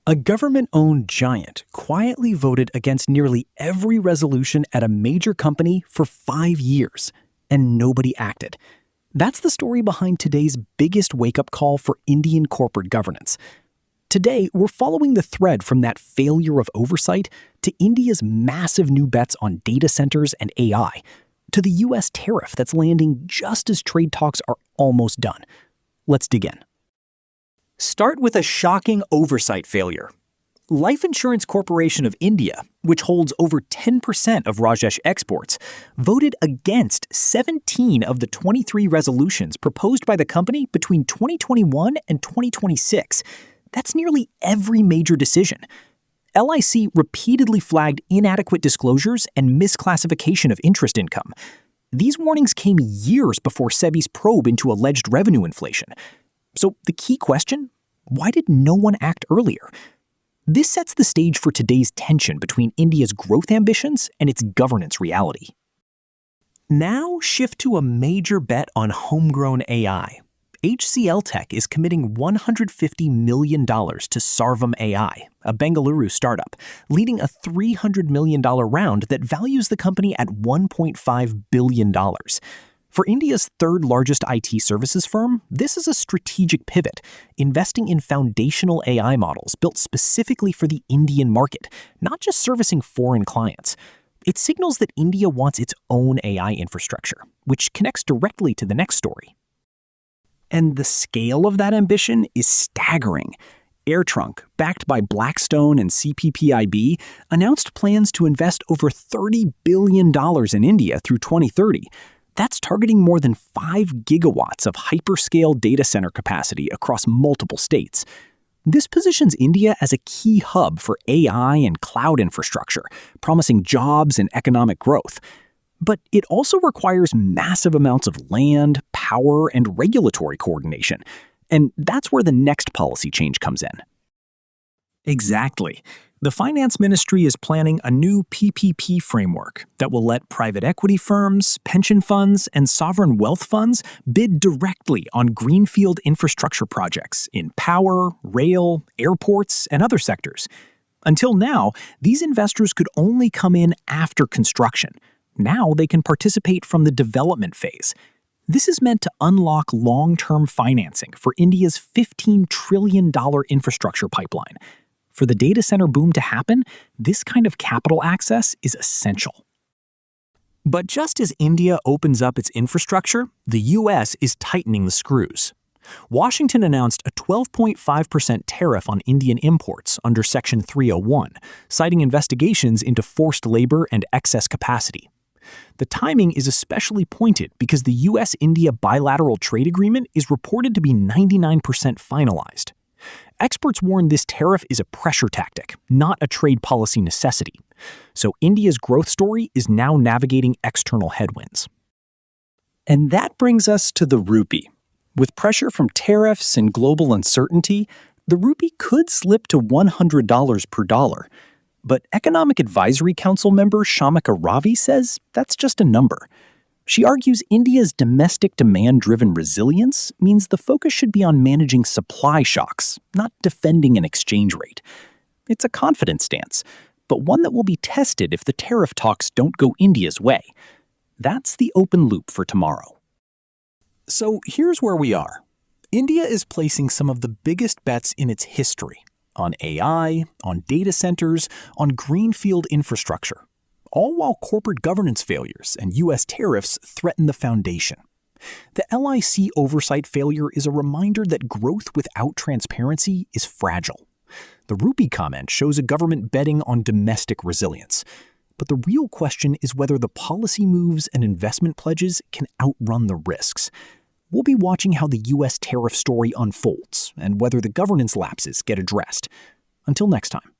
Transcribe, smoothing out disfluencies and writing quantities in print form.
A government-owned giant quietly voted against nearly every resolution at a major company for 5 years, and nobody acted. That's the story behind today's biggest wake-up call for Indian corporate governance. Today, we're following the thread from that failure of oversight to India's massive new bets on data centers and AI, to the U.S. tariff that's landing just as trade talks are almost done. Let's dig in. Start with a shocking oversight failure. Life Insurance Corporation of India, which holds over 10% of Rajesh Exports, voted against 17 of the 23 resolutions proposed by the company between 2021 and 2026. That's nearly every major decision. LIC repeatedly flagged inadequate disclosures and misclassification of interest income. These warnings came years before SEBI's probe into alleged revenue inflation. So the key question, why did no one act earlier? This sets the stage for today's tension between India's growth ambitions and its governance reality. Now shift to a major bet on homegrown AI. HCLTech is committing $150 million to Sarvam AI, a Bengaluru startup, leading a $300 million round that values the company at $1.5 billion. For India's third-largest IT services firm, this is a strategic pivot, investing in foundational AI models built specifically for the Indian market, not just servicing foreign clients. It signals that India wants its own AI infrastructure, which connects directly to the next story. And the scale of that ambition is staggering. AirTrunk, backed by Blackstone and CPPIB, announced plans to invest over $30 billion in India through 2030. That's targeting more than 5 gigawatts of hyperscale data center capacity across multiple states. This positions India as a key hub for AI and cloud infrastructure, promising jobs and economic growth. But it also requires massive amounts of land, power, and regulatory coordination. And that's where the next policy change comes in. Exactly. The Finance Ministry is planning a new PPP framework that will let private equity firms, pension funds, and sovereign wealth funds bid directly on greenfield infrastructure projects in power, rail, airports, and other sectors. Until now, these investors could only come in after construction. Now they can participate from the development phase. This is meant to unlock long-term financing for India's $15 trillion infrastructure pipeline. For the data center boom to happen, this kind of capital access is essential. But just as India opens up its infrastructure, the U.S. is tightening the screws. Washington announced a 12.5% tariff on Indian imports under Section 301, citing investigations into forced labor and excess capacity. The timing is especially pointed because the U.S.-India bilateral trade agreement is reported to be 99% finalized. Experts warn this tariff is a pressure tactic, not a trade policy necessity. So India's growth story is now navigating external headwinds. And that brings us to the rupee. With pressure from tariffs and global uncertainty, the rupee could slip to $100 per dollar. But Economic Advisory Council member Shamika Ravi says that's just a number. She argues India's domestic demand-driven resilience means the focus should be on managing supply shocks, not defending an exchange rate. It's a confident stance, but one that will be tested if the tariff talks don't go India's way. That's the open loop for tomorrow. So here's where we are. India is placing some of the biggest bets in its history on AI, on data centers, on greenfield infrastructure, all while corporate governance failures and U.S. tariffs threaten the foundation. The LIC oversight failure is a reminder that growth without transparency is fragile. The Rupee comment shows a government betting on domestic resilience. But the real question is whether the policy moves and investment pledges can outrun the risks. We'll be watching how the U.S. tariff story unfolds and whether the governance lapses get addressed. Until next time.